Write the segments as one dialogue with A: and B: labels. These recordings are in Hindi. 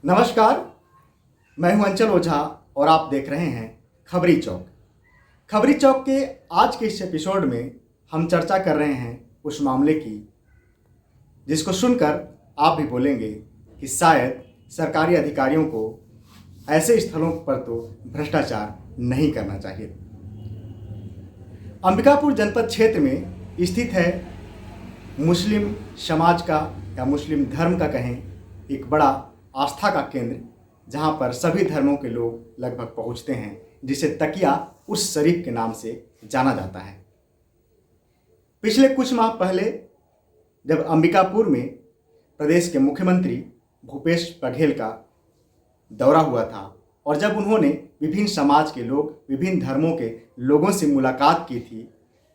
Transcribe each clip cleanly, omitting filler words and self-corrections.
A: नमस्कार, मैं हूं अंचल ओझा और आप देख रहे हैं खबरी चौक। खबरी चौक के आज के इस एपिसोड में हम चर्चा कर रहे हैं उस मामले की जिसको सुनकर आप भी बोलेंगे कि शायद सरकारी अधिकारियों को ऐसे स्थलों पर तो भ्रष्टाचार नहीं करना चाहिए। अंबिकापुर जनपद क्षेत्र में स्थित है मुस्लिम समाज का या मुस्लिम धर्म का कहें एक बड़ा आस्था का केंद्र, जहां पर सभी धर्मों के लोग लगभग पहुंचते हैं, जिसे तकिया उस शरीफ के नाम से जाना जाता है। पिछले कुछ माह पहले जब अंबिकापुर में प्रदेश के मुख्यमंत्री भूपेश बघेल का दौरा हुआ था और जब उन्होंने विभिन्न समाज के लोग, विभिन्न धर्मों के लोगों से मुलाकात की थी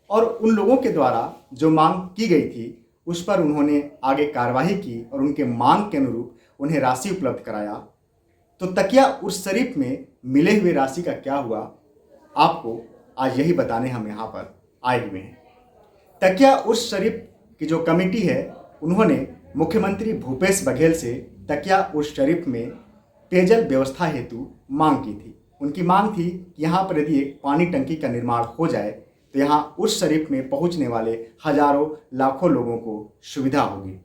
A: और उन लोगों के द्वारा जो मांग की गई थी उस पर उन्होंने आगे कार्रवाई की और उनके मांग के अनुरूप उन्हें राशि उपलब्ध कराया, तो तकिया उस शरीफ में मिले हुए राशि का क्या हुआ, आपको आज यही बताने हम यहाँ पर आए हुए हैं। तकिया उस शरीफ की जो कमेटी है, उन्होंने मुख्यमंत्री भूपेश बघेल से तकिया उस शरीफ में पेयजल व्यवस्था हेतु मांग की थी। उनकी मांग थी कि यहाँ पर यदि एक पानी टंकी का निर्माण हो जाए तो यहाँ उस शरीफ में पहुँचने वाले हजारों लाखों लोगों को सुविधा होगी।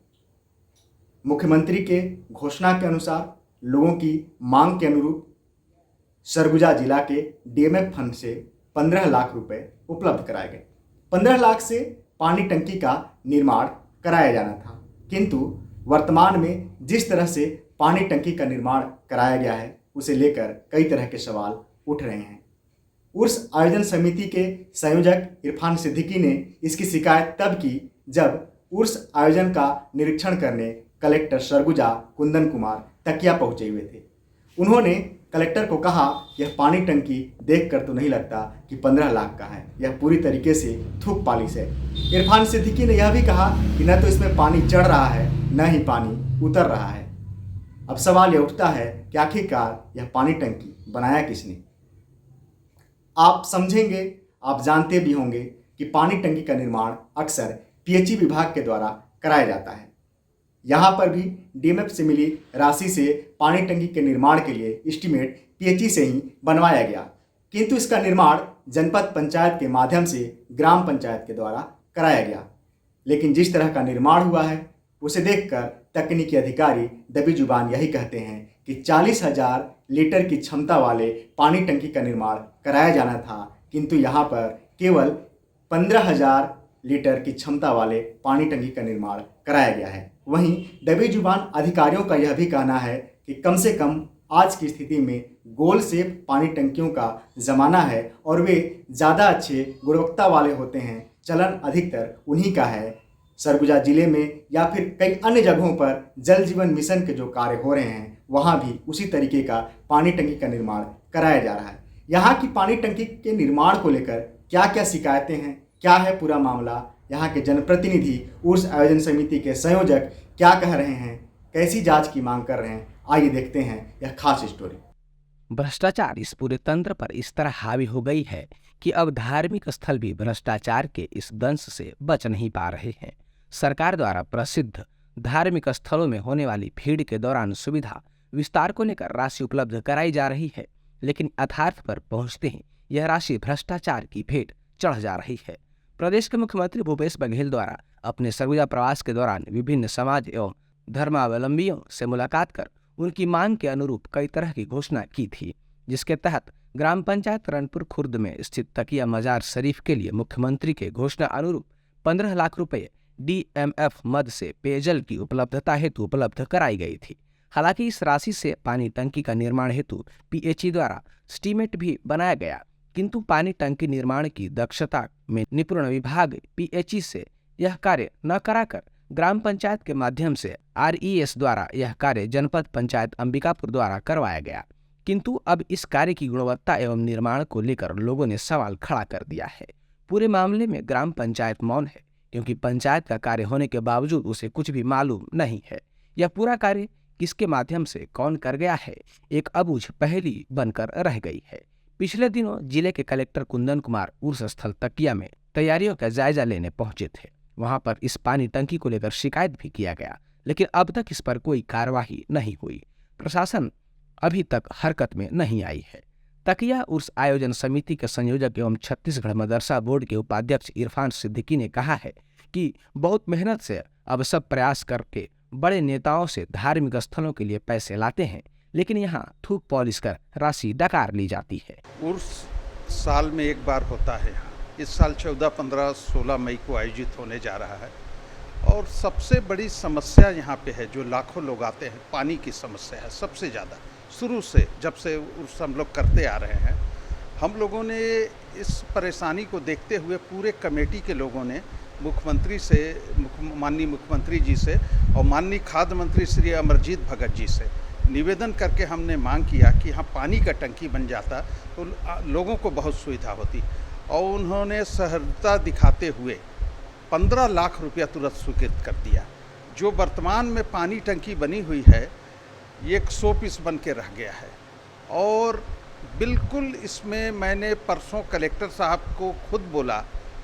A: मुख्यमंत्री के घोषणा के अनुसार, लोगों की मांग के अनुरूप सरगुजा जिला के डीएमएफ फंड से 15 लाख रुपए उपलब्ध कराए गए। 15 लाख से पानी टंकी का निर्माण कराया जाना था, किंतु वर्तमान में जिस तरह से पानी टंकी का निर्माण कराया गया है उसे लेकर कई तरह के सवाल उठ रहे हैं। उर्स आयोजन समिति के संयोजक इरफान सिद्दीकी ने इसकी शिकायत तब की जब उर्स आयोजन का निरीक्षण करने कलेक्टर सरगुजा कुंदन कुमार तकिया पहुंचे हुए थे। उन्होंने कलेक्टर को कहा कि यह पानी टंकी देखकर तो नहीं लगता कि 15 लाख का है, यह पूरी तरीके से थूक पालिश है। इरफान सिद्दीकी ने यह भी कहा कि न तो इसमें पानी चढ़ रहा है न ही पानी उतर रहा है। अब सवाल यह उठता है कि आखिरकार यह पानी टंकी बनाया किसने। आप समझेंगे, आप जानते भी होंगे कि पानी टंकी का निर्माण अक्सर पीएचई विभाग के द्वारा कराया जाता है। यहाँ पर भी डीएमएफ से मिली राशि से पानी टंकी के निर्माण के लिए एस्टीमेट पीएचई से ही बनवाया गया, किंतु इसका निर्माण जनपद पंचायत के माध्यम से ग्राम पंचायत के द्वारा कराया गया। लेकिन जिस तरह का निर्माण हुआ है उसे देखकर तकनीकी अधिकारी दबी जुबान यही कहते हैं कि 40,000 लीटर की क्षमता वाले पानी टंकी का निर्माण कराया जाना था, किंतु यहाँ पर केवल 15,000 लीटर की क्षमता वाले पानी टंकी का निर्माण कराया गया है। वहीं दबी जुबान अधिकारियों का यह भी कहना है कि कम से कम आज की स्थिति में गोल शेप पानी टंकियों का ज़माना है और वे ज़्यादा अच्छे गुणवत्ता वाले होते हैं। चलन अधिकतर उन्हीं का है। सरगुजा जिले में या फिर कई अन्य जगहों पर जल जीवन मिशन के जो कार्य हो रहे हैं वहाँ भी उसी तरीके का पानी टंकी का निर्माण कराया जा रहा है। यहाँ की पानी टंकी के निर्माण को लेकर क्या क्या शिकायतें हैं, क्या है पूरा मामला, यहाँ के जनप्रतिनिधि, उर्स आयोजन समिति के संयोजक क्या कह रहे हैं, कैसी जांच की मांग कर रहे हैं, आइए देखते हैं यह खास स्टोरी।
B: भ्रष्टाचार इस पूरे तंत्र पर इस तरह हावी हो गई है कि अब धार्मिक स्थल भी भ्रष्टाचार के इस दंश से बच नहीं पा रहे हैं। सरकार द्वारा प्रसिद्ध धार्मिक स्थलों में होने वाली भीड़ के दौरान सुविधा विस्तार को लेकर राशि उपलब्ध कराई जा रही है, लेकिन यथार्थ पर पहुंचते ही यह राशि भ्रष्टाचार की भेंट चढ़ जा रही है। प्रदेश के मुख्यमंत्री भूपेश बघेल द्वारा अपने सरगुजा प्रवास के दौरान विभिन्न समाज एवं धर्मावलंबियों से मुलाकात कर उनकी मांग के अनुरूप कई तरह की घोषणा की थी, जिसके तहत ग्राम पंचायत रनपुर खुर्द में स्थित तकिया मजार शरीफ के लिए मुख्यमंत्री के घोषणा अनुरूप 15 लाख रुपए डीएमएफ मद से पेयजल की उपलब्धता हेतु उपलब्ध कराई गई थी। हालांकि इस राशि से पानी टंकी का निर्माण हेतु पीएचई द्वारा एस्टीमेट भी बनाया गया, किंतु पानी टंकी निर्माण की दक्षता में निपुण विभाग पीएचई से यह कार्य न कराकर ग्राम पंचायत के माध्यम से आरईएस द्वारा यह कार्य जनपद पंचायत अंबिकापुर द्वारा करवाया गया। किंतु अब इस कार्य की गुणवत्ता एवं निर्माण को लेकर लोगों ने सवाल खड़ा कर दिया है। पूरे मामले में ग्राम पंचायत मौन है, क्योंकि पंचायत का कार्य होने के बावजूद उसे कुछ भी मालूम नहीं है। यह पूरा कार्य किसके माध्यम से कौन कर गया है, एक अबूझ पहेली बनकर रह गई है। पिछले दिनों जिले के कलेक्टर कुंदन कुमार उर्स स्थल तकिया में तैयारियों का जायजा लेने पहुंचे थे। वहां पर इस पानी टंकी को लेकर शिकायत भी किया गया, लेकिन अब तक इस पर कोई कार्यवाही नहीं हुई। प्रशासन अभी तक हरकत में नहीं आई है। तकिया उर्स आयोजन समिति के संयोजक एवं छत्तीसगढ़ मदरसा बोर्ड के उपाध्यक्ष इरफान सिद्दीकी ने कहा है कि बहुत मेहनत से अब सब प्रयास करके बड़े नेताओं से धार्मिक स्थलों के लिए पैसे लाते हैं, लेकिन यहाँ थूक पॉलिश कर राशि डकार ली जाती है।
C: उर्स साल में एक बार होता है यहाँ। इस साल 14, 15, 16 मई को आयोजित होने जा रहा है और सबसे बड़ी समस्या यहाँ पे है, जो लाखों लोग आते हैं, पानी की समस्या है सबसे ज़्यादा। शुरू से जब से उर्स हम लोग करते आ रहे हैं, हम लोगों ने इस परेशानी को देखते हुए पूरे कमेटी के लोगों ने मुख्यमंत्री से, माननीय मुख्यमंत्री जी से और माननीय खाद्य मंत्री श्री अमरजीत भगत जी से निवेदन करके हमने मांग किया कि यहाँ पानी का टंकी बन जाता तो लोगों को बहुत सुविधा होती, और उन्होंने सहजता दिखाते हुए 15 लाख रुपया तुरंत स्वीकृत कर दिया। जो वर्तमान में पानी टंकी बनी हुई है, ये 100 पीस बन के रह गया है। और बिल्कुल इसमें मैंने परसों कलेक्टर साहब को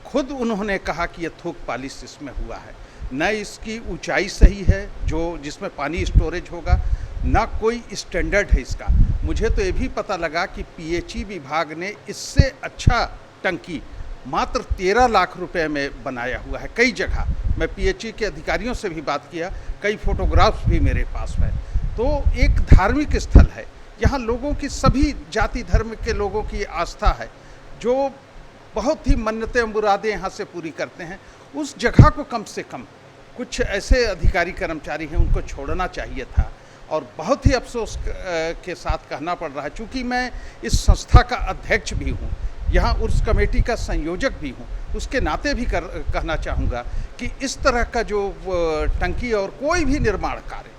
C: खुद उन्होंने कहा कि ये थूक पॉलिश इसमें हुआ है, न इसकी ऊंचाई सही है जो जिसमें पानी स्टोरेज होगा, ना कोई स्टैंडर्ड है इसका। मुझे तो ये भी पता लगा कि पीएचई विभाग ने इससे अच्छा टंकी मात्र 13 लाख रुपए में बनाया हुआ है कई जगह। मैं पीएचई के अधिकारियों से भी बात किया, कई फोटोग्राफ्स भी मेरे पास है। तो एक धार्मिक स्थल है, यहाँ लोगों की सभी जाति धर्म के लोगों की आस्था है, जो बहुत ही मन्नतें मुरादें यहाँ से पूरी करते हैं। उस जगह को कम से कम कुछ ऐसे अधिकारी कर्मचारी हैं, उनको छोड़ना चाहिए था। और बहुत ही अफसोस के साथ कहना पड़ रहा है, चूँकि मैं इस संस्था का अध्यक्ष भी हूँ, यहाँ उर्स कमेटी का संयोजक भी हूँ, उसके नाते भी कहना चाहूँगा कि इस तरह का जो टंकी और कोई भी निर्माण कार्य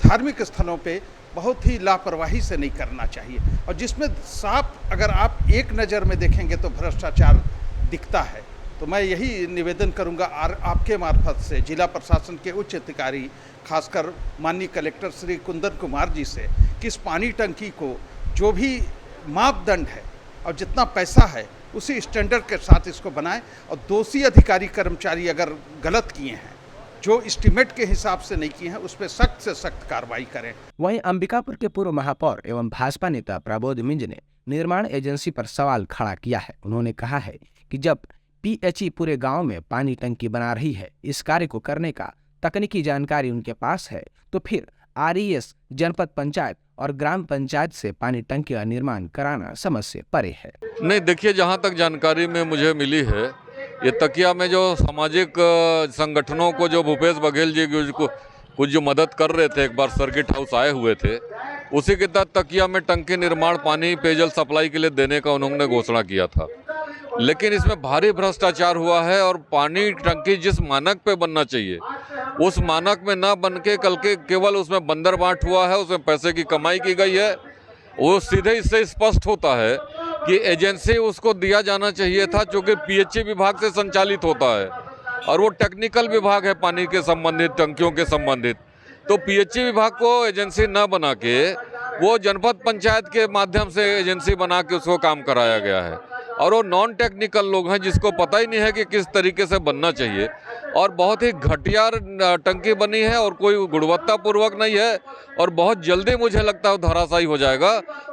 C: धार्मिक स्थलों पे बहुत ही लापरवाही से नहीं करना चाहिए, और जिसमें साफ अगर आप एक नज़र में देखेंगे तो भ्रष्टाचार दिखता है। तो मैं यही निवेदन करूंगा आपके मार्फत से जिला प्रशासन के उच्च अधिकारी, खासकर माननीय कलेक्टर श्री कुंदन कुमार जी से, कि इस पानी टंकी को जो भी मापदंड है और जितना पैसा है उसी स्टैंडर्ड के साथ इसको बनाएं, और दोषी अधिकारी कर्मचारी अगर गलत किए हैं, जो एस्टीमेट के हिसाब से नहीं किए हैं, उस पर सख्त से सख्त कार्रवाई करें।
B: वहीं अंबिकापुर के पूर्व महापौर एवं भाजपा नेता प्रबोध मिंज ने निर्माण एजेंसी पर सवाल खड़ा किया है। उन्होंने कहा है कि जब पीएचई पूरे गांव में पानी टंकी बना रही है, इस कार्य को करने का तकनीकी जानकारी उनके पास है, तो फिर आरईएस, जनपद पंचायत और ग्राम पंचायत से पानी टंकी का निर्माण कराना समझ से परे है।
D: नहीं, देखिए, जहाँ तक जानकारी में मुझे मिली है, ये तकिया में जो सामाजिक संगठनों को जो भूपेश बघेल जी कुछ जो मदद कर रहे थे, एक बार सर्किट हाउस आए हुए थे, उसी के तहत तकिया में टंकी निर्माण, पानी पेयजल सप्लाई के लिए देने का उन्होंने घोषणा किया था। लेकिन इसमें भारी भ्रष्टाचार हुआ है, और पानी टंकी जिस मानक पे बनना चाहिए उस मानक में ना बन के कल के केवल उसमें बंदर बांट हुआ है, उसमें पैसे की कमाई की गई है। वो सीधे इससे स्पष्ट होता है कि एजेंसी उसको दिया जाना चाहिए था, जो कि पीएचई विभाग से संचालित होता है, और वो टेक्निकल विभाग है पानी के संबंधित, टंकियों के संबंधित। तो पीएचई विभाग को एजेंसी न बना के वो जनपद पंचायत के माध्यम से एजेंसी बना के उसको काम कराया गया है, और वो नॉन टेक्निकल लोग हैं जिसको पता ही नहीं है कि किस तरीके से बनना चाहिए, और बहुत ही घटिया टंकी बनी है और कोई गुणवत्तापूर्वक नहीं है, और बहुत जल्दी मुझे लगता है धराशायी हो जाएगा।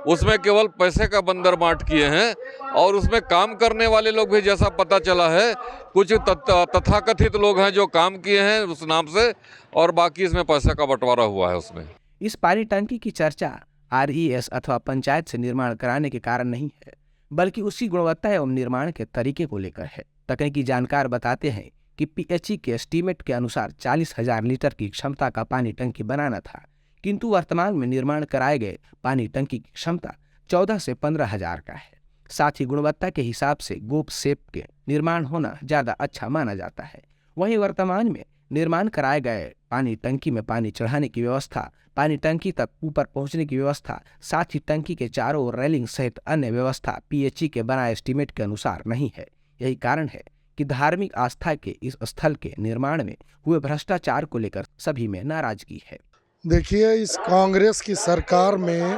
D: उसमें केवल पैसे का बंदर बांट किए हैं, और उसमें काम करने वाले लोग भी, जैसा पता चला है, कुछ तथाकथित लोग हैं जो काम किए हैं उस नाम से, और बाकी इसमें पैसे का बंटवारा हुआ है। उसमें
B: इस पानी टंकी की चर्चा आरईएस अथवा पंचायत से निर्माण कराने के कारण नहीं है, बल्कि उसकी गुणवत्ता एवं निर्माण के तरीके को लेकर है। तकनीकी जानकार बताते हैं कि पीएचई के एस्टीमेट के अनुसार 40,000 लीटर की क्षमता का पानी टंकी बनाना था, किंतु वर्तमान में निर्माण कराए गए पानी टंकी की क्षमता 14 से 15,000 का है। साथ ही गुणवत्ता के हिसाब से गोप सेप के निर्माण होना ज्यादा अच्छा माना जाता है। वहीं वर्तमान में निर्माण कराए गए पानी टंकी में पानी चढ़ाने की व्यवस्था, पानी टंकी तक ऊपर पहुंचने की व्यवस्था, साथ ही टंकी के चारों ओर रेलिंग सहित अन्य व्यवस्था पीएचई के बनाए एस्टीमेट के अनुसार नहीं है। यही कारण है कि धार्मिक आस्था के इस स्थल के निर्माण में हुए भ्रष्टाचार को लेकर सभी में नाराजगी है।
E: देखिए, इस कांग्रेस की सरकार में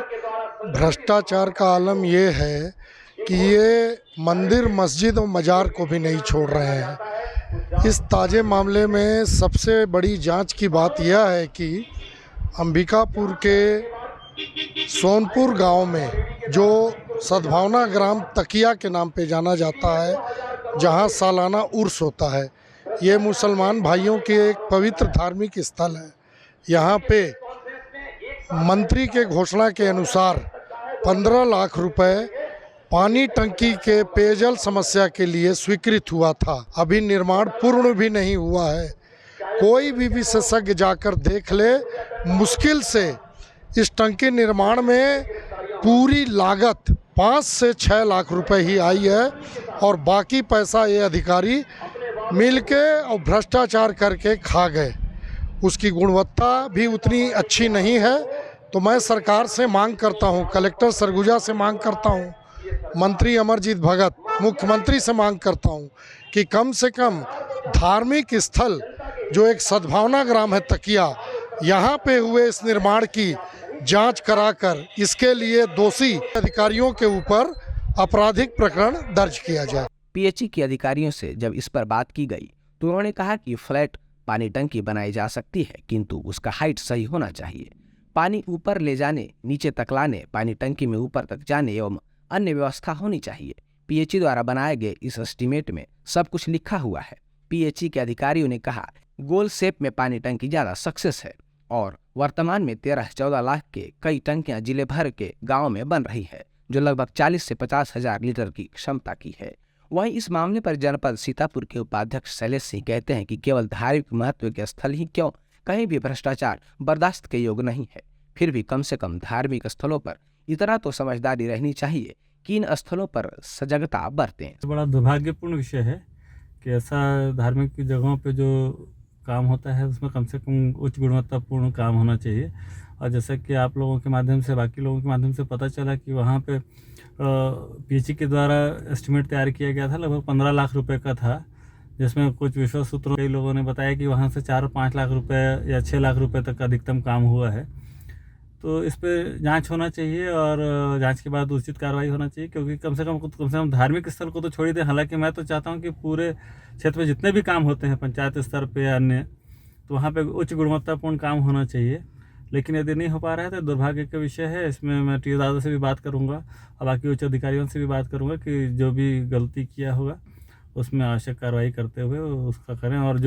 E: भ्रष्टाचार का आलम ये है कि ये मंदिर, मस्जिद और मजार को भी नहीं छोड़ रहे हैं। इस ताज़े मामले में सबसे बड़ी जांच की बात यह है कि अंबिकापुर के सोनपुर गांव में जो सद्भावना ग्राम तकिया के नाम पे जाना जाता है, जहां सालाना उर्स होता है। ये मुसलमान भाइयों के एक पवित्र धार्मिक स्थल है। यहाँ पे मंत्री के घोषणा के अनुसार 15 लाख रुपए पानी टंकी के पेयजल समस्या के लिए स्वीकृत हुआ था। अभी निर्माण पूर्ण भी नहीं हुआ है। कोई भी विशेषज्ञ जाकर देख ले, मुश्किल से इस टंकी निर्माण में पूरी लागत 5 से 6 लाख रुपए ही आई है और बाकी पैसा ये अधिकारी मिलके और भ्रष्टाचार करके खा गए। उसकी गुणवत्ता भी उतनी अच्छी नहीं है। तो मैं सरकार से मांग करता हूँ, कलेक्टर सरगुजा से मांग करता हूँ, मंत्री अमरजीत भगत, मुख्यमंत्री से मांग करता हूँ कि कम से कम धार्मिक स्थल जो एक सद्भावना ग्राम है तकिया, यहाँ पे हुए इस निर्माण की जांच कराकर इसके लिए दोषी अधिकारियों के ऊपर आपराधिक प्रकरण दर्ज किया जाए।
B: पीएचई के अधिकारियों से जब इस पर बात की गई तो उन्होंने कहा कि फ्लैट पानी टंकी बनाई जा सकती है, किंतु उसका हाइट सही होना चाहिए। पानी ऊपर ले जाने, नीचे तक लाने, पानी टंकी में ऊपर तक जाने एवं अन्य व्यवस्था होनी चाहिए। पीएचई द्वारा बनाए गए इस एस्टीमेट में सब कुछ लिखा हुआ है। पीएचई के अधिकारियों ने कहा गोल शेप में पानी टंकी ज्यादा सक्सेस है और वर्तमान में 13-14 लाख के कई टंकियां जिले भर के गाँव में बन रही है, जो लगभग 40 से 50 हजार लीटर की क्षमता की है। वहीं इस मामले पर जनपद सीतापुर के उपाध्यक्ष शैलेश सिंह कहते हैं कि केवल धार्मिक महत्व के स्थल ही क्यों, कहीं भी भ्रष्टाचार बर्दाश्त के योग्य नहीं है। फिर भी कम से कम धार्मिक स्थलों पर इतना तो समझदारी रहनी चाहिए कि इन स्थलों पर सजगता बरतें।
F: बड़ा दुर्भाग्यपूर्ण विषय है कि ऐसा धार्मिक जगहों पे जो काम होता है उसमें कम से कम उच्च गुणवत्तापूर्ण काम होना चाहिए। और जैसा कि आप लोगों के माध्यम से, बाकी लोगों के माध्यम से पता चला कि वहाँ पे पीएचई के द्वारा एस्टिमेट तैयार किया गया था, लगभग 15 लाख रुपए का था, जिसमें कुछ विश्वास सूत्रों कई लोगों ने बताया कि वहाँ से 4-5 लाख रुपए या 6 लाख रुपए तक का अधिकतम काम हुआ है। तो इस पर जांच होना चाहिए और जांच के बाद उचित कार्रवाई होना चाहिए, क्योंकि कम से कम धार्मिक स्थल को तो छोड़ ही दें। हालांकि मैं तो चाहता हूं कि पूरे क्षेत्र में जितने भी काम होते हैं पंचायत स्तर पे या अन्य, तो वहां पे उच्च गुणवत्तापूर्ण काम होना चाहिए। लेकिन यदि नहीं हो पा रहा है तो दुर्भाग्य का विषय है। इसमें मैं टीओ दादा से भी बात करूँगा और बाकी उच्च अधिकारियों से भी बात करूँगा कि जो भी गलती किया होगा उसमें आवश्यक कार्रवाई करते हुए उसका करें और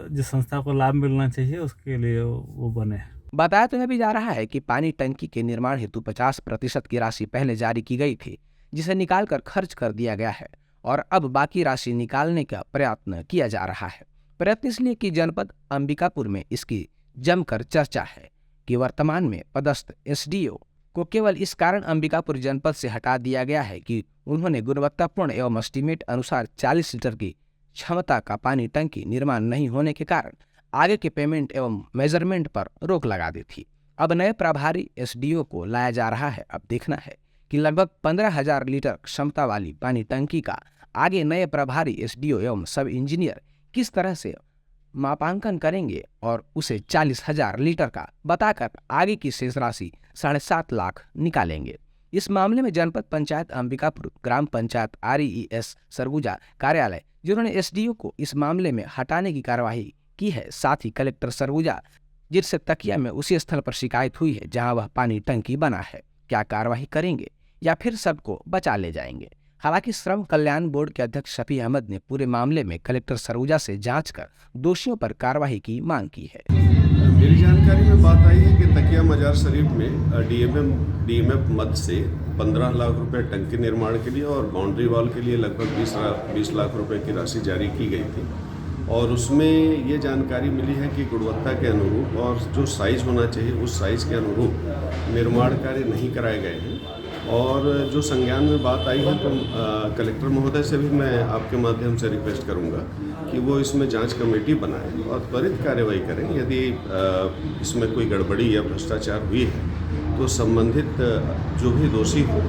F: जिस संस्था को लाभ मिलना चाहिए उसके लिए वो बने।
B: बताया तो यह भी जा रहा है कि पानी टंकी के निर्माण हेतु 50% की राशि पहले जारी की गई थी, जिसे निकालकर खर्च कर दिया गया है और अब बाकी राशि निकालने का प्रयत्न किया जा रहा है। प्रयत्न इसलिए कि जनपद अंबिकापुर में इसकी जमकर चर्चा है कि वर्तमान में पदस्थ एसडीओ को केवल इस कारण अंबिकापुर जनपद से हटा दिया गया है कि उन्होंने गुणवत्तापूर्ण एवं एस्टीमेट अनुसार 40 लीटर की क्षमता का पानी टंकी निर्माण नहीं होने के कारण आगे के पेमेंट एवं मेजरमेंट पर रोक लगा दी थी। अब नए प्रभारी एसडीओ को लाया जा रहा है। अब देखना है कि लगभग 15,000 लीटर क्षमता वाली पानी टंकी का आगे नए प्रभारी एसडीओ एवं सब इंजीनियर किस तरह से मापांकन करेंगे और उसे 40,000 लीटर का बताकर आगे की शेष राशि 7.5 लाख निकालेंगे। इस मामले में जनपद पंचायत अंबिकापुर, ग्राम पंचायत RES सरगुजा कार्यालय, जिन्होंने एसडीओ को इस मामले में हटाने की कार्यवाही की है, साथ ही कलेक्टर सरगुजा, जिससे तकिया में उसी स्थल पर शिकायत हुई है जहां वह पानी टंकी बना है, क्या कार्रवाई करेंगे या फिर सबको बचा ले जाएंगे। हालांकि श्रम कल्याण बोर्ड के अध्यक्ष शफी अहमद ने पूरे मामले में कलेक्टर सरगुजा से जांच कर दोषियों पर कार्रवाई की मांग की है।
G: मेरी जानकारी में बात आई है कि तकिया मजार शरीफ में DMF मद से 15 लाख रुपए टंकी निर्माण के लिए और बाउंड्री वॉल के लिए लगभग 20 लाख रुपए की राशि जारी की गई थी और उसमें ये जानकारी मिली है कि गुणवत्ता के अनुरूप और जो साइज़ होना चाहिए उस साइज़ के अनुरूप निर्माण कार्य नहीं कराए गए हैं। और जो संज्ञान में बात आई है तो कलेक्टर महोदय से भी मैं आपके माध्यम से रिक्वेस्ट करूंगा कि वो इसमें जांच कमेटी बनाएं और त्वरित कार्रवाई करें। यदि इसमें कोई गड़बड़ी या भ्रष्टाचार हुई है तो संबंधित जो भी दोषी हो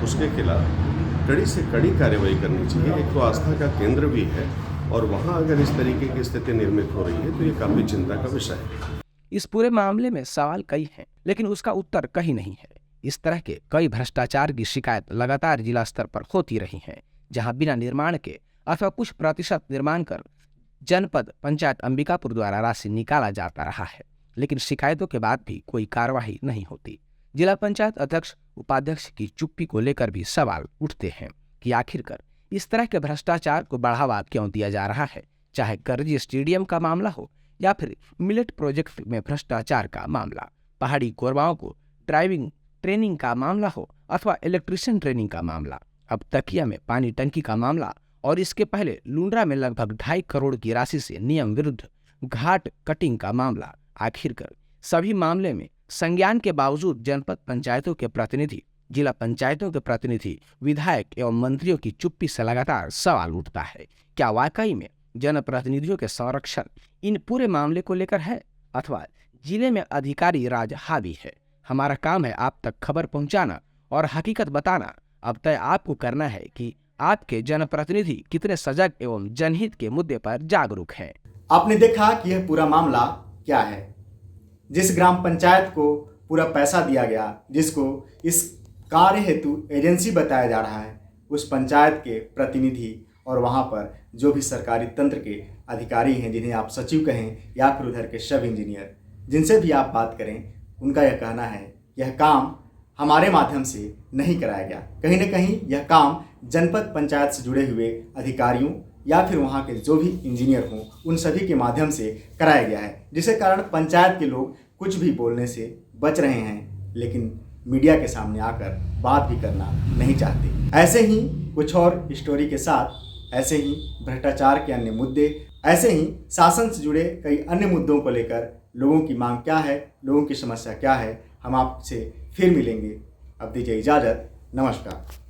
G: उसके खिलाफ कड़ी से कड़ी कार्रवाई करनी चाहिए। एक तो आस्था का केंद्र भी है और वहाँ अगर इस तरीके की स्थिति निर्मित हो रही है तो ये काफ़ी चिंता का विषय है।
B: इस पूरे मामले में सवाल कई हैं, लेकिन उसका उत्तर कहीं नहीं है। इस तरह के कई भ्रष्टाचार की शिकायत लगातार जिला स्तर पर होती रही है, जहां बिना निर्माण के अथवा कुछ प्रतिशत निर्माण कर जनपद पंचायत अंबिकापुर द्वारा राशि निकाला जाता रहा है। लेकिन शिकायतों के बाद भी कोई कार्रवाई नहीं होती। जिला पंचायत अध्यक्ष उपाध्यक्ष की चुप्पी को लेकर भी सवाल उठते हैं कि आखिरकार इस तरह के भ्रष्टाचार को बढ़ावा क्यों दिया जा रहा है, चाहे करजी स्टेडियम का मामला हो या फिर मिलेट प्रोजेक्ट में भ्रष्टाचार का मामला, पहाड़ी कोरबाओं को ड्राइविंग ट्रेनिंग का मामला हो अथवा इलेक्ट्रिशियन ट्रेनिंग का मामला, अब तकिया में पानी टंकी का मामला और इसके पहले लुंड्रा में लगभग 2.5 करोड़ की राशि से नियम विरुद्ध घाट कटिंग का मामला। आखिरकार सभी मामले में संज्ञान के बावजूद जनपद पंचायतों के प्रतिनिधि, जिला पंचायतों के प्रतिनिधि, विधायक एवं मंत्रियों की चुप्पी से लगातार सवाल उठता है, क्या वाकई में जनप्रतिनिधियों के संरक्षण इन पूरे मामले को लेकर है अथवा जिले में अधिकारी राज हावी है। हमारा काम है आप तक खबर पहुंचाना और हकीकत बताना। अब तय आपको करना है कि आपके जनप्रतिनिधि कितने सजग एवं जनहित के मुद्दे पर जागरूक हैं।
A: आपने देखा कि यह पूरा मामला क्या है। जिस ग्राम पंचायत को पूरा पैसा दिया गया, जिसको इस कार्य हेतु एजेंसी बताया जा रहा है, उस पंचायत के प्रतिनिधि और वहाँ पर जो भी सरकारी तंत्र के अधिकारी हैं, जिन्हें आप सचिव कहें या फिर उधर के सब इंजीनियर, जिनसे भी आप बात करें, उनका यह कहना है यह काम हमारे माध्यम से नहीं कराया गया। कहीं न कहीं यह काम जनपद पंचायत से जुड़े हुए अधिकारियों या फिर वहाँ के जो भी इंजीनियर हों, उन सभी के माध्यम से कराया गया है, जिसके कारण पंचायत के लोग कुछ भी बोलने से बच रहे हैं, लेकिन मीडिया के सामने आकर बात भी करना नहीं चाहते। ऐसे ही कुछ और स्टोरी के साथ, ऐसे ही भ्रष्टाचार के अन्य मुद्दे, ऐसे ही शासन से जुड़े कई अन्य मुद्दों को लेकर लोगों की मांग क्या है, लोगों की समस्या क्या है, हम आपसे फिर मिलेंगे। अब दीजिए इजाज़त, नमस्कार।